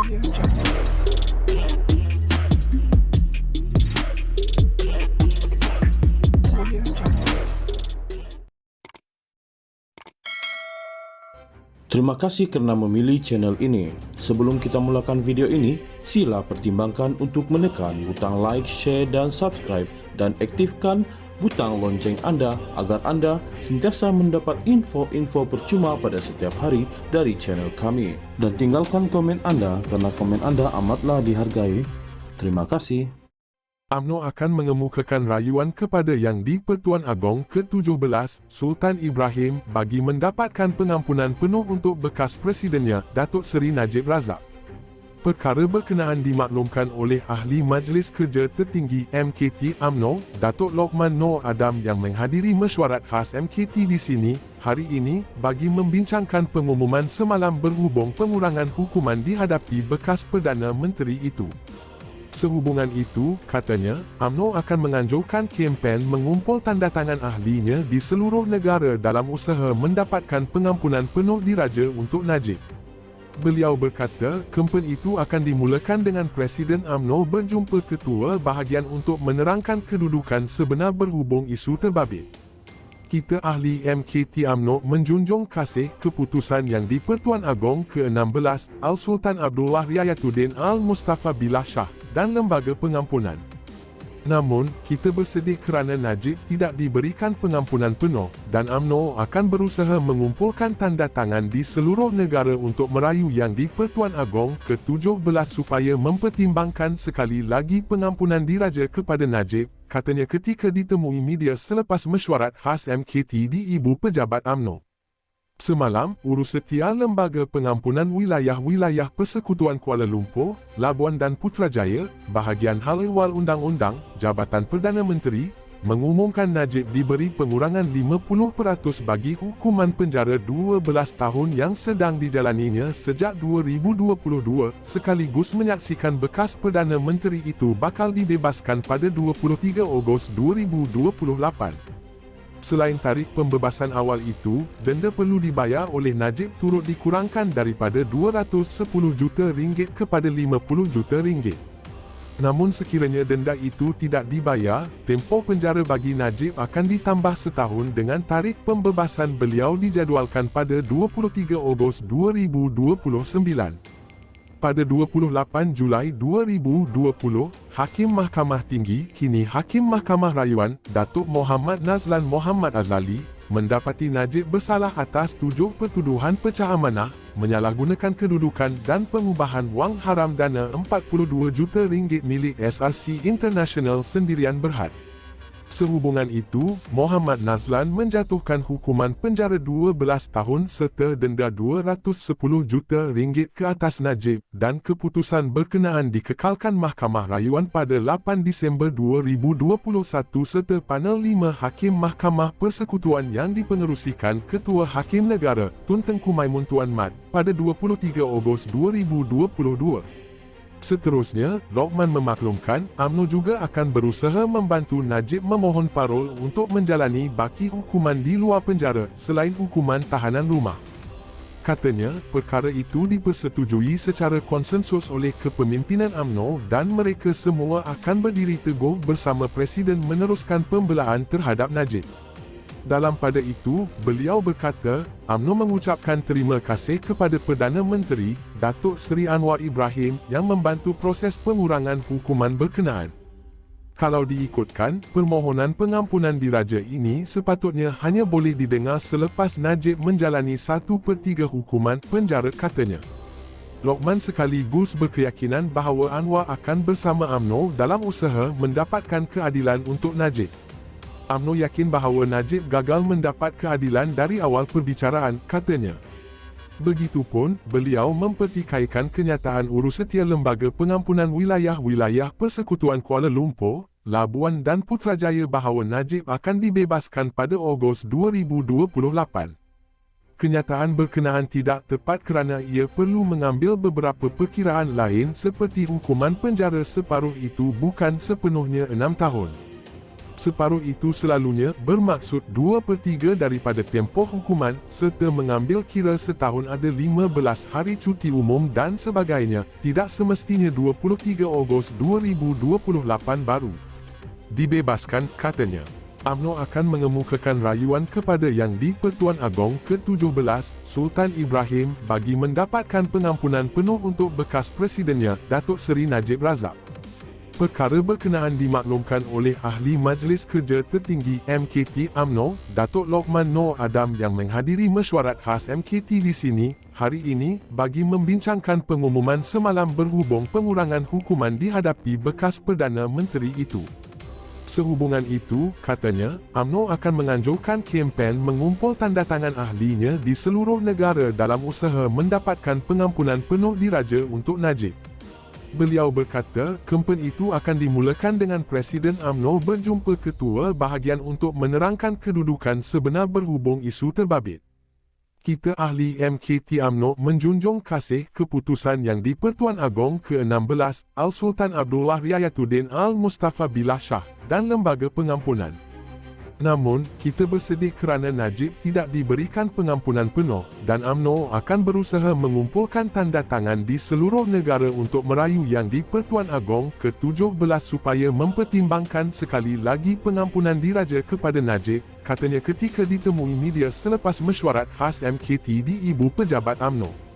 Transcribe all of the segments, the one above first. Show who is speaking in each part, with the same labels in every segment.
Speaker 1: Terima kasih kerana memilih channel ini. Sebelum kita mulakan video ini, sila pertimbangkan untuk menekan butang like, share dan subscribe dan aktifkan butang lonceng anda agar anda sentiasa mendapat info-info percuma pada setiap hari dari channel kami. Dan tinggalkan komen anda kerana komen anda amatlah dihargai. Terima kasih.
Speaker 2: UMNO akan mengemukakan rayuan kepada Yang di-Pertuan Agong ke-17 Sultan Ibrahim bagi mendapatkan pengampunan penuh untuk bekas presidennya Datuk Seri Najib Razak. Perkara berkenaan dimaklumkan oleh Ahli Majlis Kerja Tertinggi MKT UMNO, Datuk Lokman Noor Adam yang menghadiri mesyuarat khas MKT di sini hari ini bagi membincangkan pengumuman semalam berhubung pengurangan hukuman dihadapi bekas Perdana Menteri itu. Sehubungan itu, katanya, UMNO akan menganjurkan kempen mengumpul tanda tangan ahlinya di seluruh negara dalam usaha mendapatkan pengampunan penuh diraja untuk Najib. Beliau berkata, kempen itu akan dimulakan dengan Presiden UMNO berjumpa ketua bahagian untuk menerangkan kedudukan sebenar berhubung isu terbabit. Kita ahli MKT UMNO menjunjung kasih keputusan Yang di-Pertuan Agong ke-16 Al-Sultan Abdullah Riayatuddin Al-Mustafa Billah Shah dan Lembaga Pengampunan. Namun, kita bersedih kerana Najib tidak diberikan pengampunan penuh dan UMNO akan berusaha mengumpulkan tanda tangan di seluruh negara untuk merayu Yang di-Pertuan Agong ke-17 supaya mempertimbangkan sekali lagi pengampunan diraja kepada Najib, katanya ketika ditemui media selepas mesyuarat khas MKT di Ibu Pejabat UMNO. Semalam, Urusetia Lembaga Pengampunan Wilayah-Wilayah Persekutuan Kuala Lumpur, Labuan dan Putrajaya, bahagian Hal Ehwal Undang-Undang, Jabatan Perdana Menteri, mengumumkan Najib diberi pengurangan 50% bagi hukuman penjara 12 tahun yang sedang dijalaninya sejak 2022, sekaligus menyaksikan bekas Perdana Menteri itu bakal dibebaskan pada 23 Ogos 2028. Selain tarikh pembebasan awal itu, denda perlu dibayar oleh Najib turut dikurangkan daripada RM210 juta kepada RM50 juta. Namun sekiranya denda itu tidak dibayar, tempoh penjara bagi Najib akan ditambah setahun dengan tarikh pembebasan beliau dijadualkan pada 23 Ogos 2029. Pada 28 Julai 2020, Hakim Mahkamah Tinggi, kini Hakim Mahkamah Rayuan, Datuk Mohammad Nazlan Mohammad Azali, mendapati Najib bersalah atas 7 pertuduhan pecah amanah, menyalahgunakan kedudukan dan pengubahan wang haram dana RM42 juta milik SRC International sendirian berhad. Sehubungan itu, Mohammad Nazlan menjatuhkan hukuman penjara 12 tahun serta denda RM210 juta ke atas Najib dan keputusan berkenaan dikekalkan Mahkamah Rayuan pada 8 Disember 2021 serta panel 5 Hakim Mahkamah Persekutuan yang dipengerusikan Ketua Hakim Negara Tun Tengku Maimun Tuan Mat pada 23 Ogos 2022. Seterusnya, Lokman memaklumkan UMNO juga akan berusaha membantu Najib memohon parol untuk menjalani baki hukuman di luar penjara selain hukuman tahanan rumah. Katanya, perkara itu dipersetujui secara konsensus oleh kepemimpinan UMNO dan mereka semua akan berdiri teguh bersama Presiden meneruskan pembelaan terhadap Najib. Dalam pada itu, beliau berkata, UMNO mengucapkan terima kasih kepada Perdana Menteri, Datuk Seri Anwar Ibrahim yang membantu proses pengurangan hukuman berkenaan. Kalau diikutkan, permohonan pengampunan diraja ini sepatutnya hanya boleh didengar selepas Najib menjalani 1/3 hukuman penjara, katanya. Lokman sekaligus berkeyakinan bahawa Anwar akan bersama UMNO dalam usaha mendapatkan keadilan untuk Najib. UMNO yakin bahawa Najib gagal mendapat keadilan dari awal perbicaraan, katanya. Begitupun, beliau mempertikaikan kenyataan Urusetia Lembaga Pengampunan Wilayah-Wilayah Persekutuan Kuala Lumpur, Labuan dan Putrajaya bahawa Najib akan dibebaskan pada Ogos 2028. Kenyataan berkenaan tidak tepat kerana ia perlu mengambil beberapa perkiraan lain seperti hukuman penjara separuh itu bukan sepenuhnya 6 tahun. Separuh itu selalunya bermaksud 2/3 daripada tempoh hukuman serta mengambil kira setahun ada 15 hari cuti umum dan sebagainya, tidak semestinya 23 Ogos 2028 baru dibebaskan, katanya. UMNO akan mengemukakan rayuan kepada Yang di-Pertuan Agong ke-17 Sultan Ibrahim bagi mendapatkan pengampunan penuh untuk bekas presidennya, Datuk Seri Najib Razak. Perkara berkenaan dimaklumkan oleh Ahli Majlis Kerja Tertinggi MKT UMNO, Datuk Lokman Noor Adam yang menghadiri mesyuarat khas MKT di sini hari ini bagi membincangkan pengumuman semalam berhubung pengurangan hukuman dihadapi bekas Perdana Menteri itu. Sehubungan itu, katanya, UMNO akan menganjurkan kempen mengumpul tanda tangan ahlinya di seluruh negara dalam usaha mendapatkan pengampunan penuh diraja untuk Najib. Beliau berkata, kempen itu akan dimulakan dengan Presiden UMNO berjumpa ketua bahagian untuk menerangkan kedudukan sebenar berhubung isu terbabit. Kita ahli MKT UMNO menjunjung kasih keputusan Yang di-Pertuan Agong ke-16 Al-Sultan Abdullah Riayatuddin Al-Mustafa Billah Shah dan Lembaga Pengampunan. Namun, kita bersedih kerana Najib tidak diberikan pengampunan penuh dan UMNO akan berusaha mengumpulkan tanda tangan di seluruh negara untuk merayu Yang di-Pertuan Agong ke-17 supaya mempertimbangkan sekali lagi pengampunan diraja kepada Najib, katanya ketika ditemui media selepas mesyuarat khas MKT di Ibu Pejabat UMNO.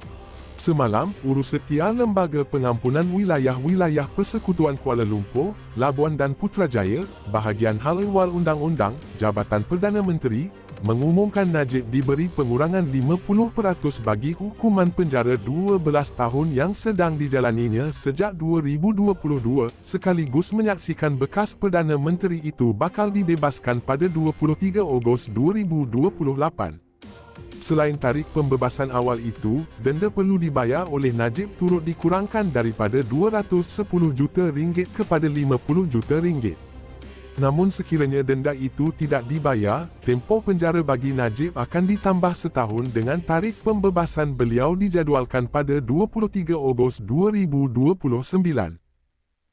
Speaker 2: Semalam, Urusetia Lembaga Pengampunan Wilayah-Wilayah Persekutuan Kuala Lumpur, Labuan dan Putrajaya, bahagian Hal Ehwal Undang-Undang, Jabatan Perdana Menteri, mengumumkan Najib diberi pengurangan 50% bagi hukuman penjara 12 tahun yang sedang dijalaninya sejak 2022, sekaligus menyaksikan bekas Perdana Menteri itu bakal dibebaskan pada 23 Ogos 2028. Selain tarikh pembebasan awal itu, denda perlu dibayar oleh Najib turut dikurangkan daripada RM210 juta kepada RM50 juta. Namun sekiranya denda itu tidak dibayar, tempoh penjara bagi Najib akan ditambah setahun dengan tarikh pembebasan beliau dijadualkan pada 23 Ogos 2029.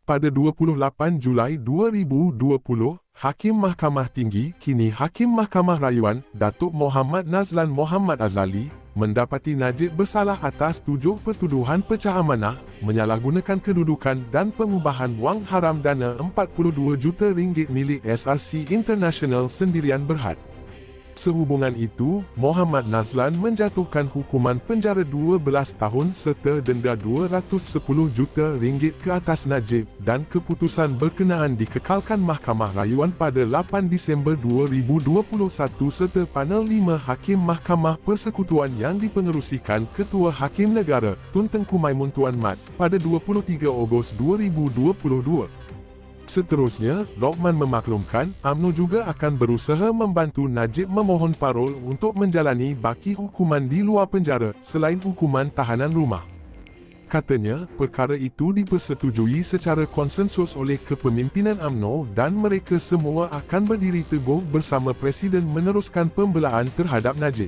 Speaker 2: Pada 28 Julai 2020, Hakim Mahkamah Tinggi, kini Hakim Mahkamah Rayuan, Datuk Mohammad Nazlan Mohammad Azali, mendapati Najib bersalah atas 7 pertuduhan pecah amanah, menyalahgunakan kedudukan dan pengubahan wang haram dana RM42 juta milik SRC International Sendirian Berhad. Sehubungan itu, Mohammad Nazlan menjatuhkan hukuman penjara 12 tahun serta denda RM210 juta ke atas Najib dan keputusan berkenaan dikekalkan Mahkamah Rayuan pada 8 Disember 2021 serta panel 5 Hakim Mahkamah Persekutuan yang dipengerusikan Ketua Hakim Negara Tun Tengku Maimun Tuan Mat pada 23 Ogos 2022. Seterusnya, Lokman memaklumkan, UMNO juga akan berusaha membantu Najib memohon parol untuk menjalani baki hukuman di luar penjara selain hukuman tahanan rumah. Katanya, perkara itu dipersetujui secara konsensus oleh kepemimpinan UMNO dan mereka semua akan berdiri teguh bersama Presiden meneruskan pembelaan terhadap Najib.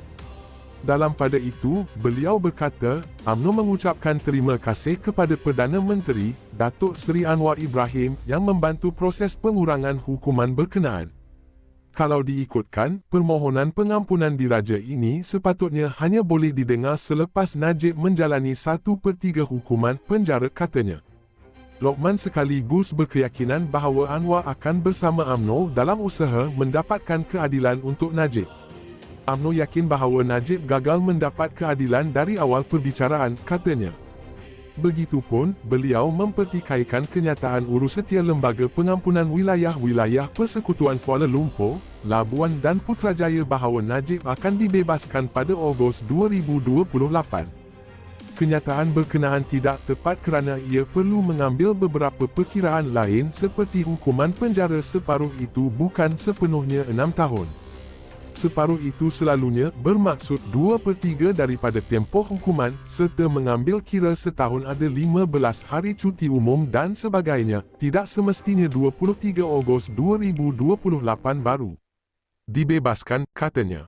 Speaker 2: Dalam pada itu, beliau berkata, UMNO mengucapkan terima kasih kepada Perdana Menteri, Datuk Seri Anwar Ibrahim yang membantu proses pengurangan hukuman berkenaan. Kalau diikutkan, permohonan pengampunan diraja ini sepatutnya hanya boleh didengar selepas Najib menjalani 1/3 hukuman penjara, katanya. Lokman sekaligus berkeyakinan bahawa Anwar akan bersama UMNO dalam usaha mendapatkan keadilan untuk Najib. UMNO yakin bahawa Najib gagal mendapat keadilan dari awal perbicaraan, katanya. Begitupun, beliau mempertikaikan kenyataan Urusetia Lembaga Pengampunan Wilayah-Wilayah Persekutuan Kuala Lumpur, Labuan dan Putrajaya bahawa Najib akan dibebaskan pada Ogos 2028. Kenyataan berkenaan tidak tepat kerana ia perlu mengambil beberapa perkiraan lain seperti hukuman penjara separuh itu bukan sepenuhnya 6 tahun. Separuh itu selalunya bermaksud 2/3 daripada tempoh hukuman serta mengambil kira setahun ada 15 hari cuti umum dan sebagainya, tidak semestinya 23 Ogos 2028 baru dibebaskan, katanya.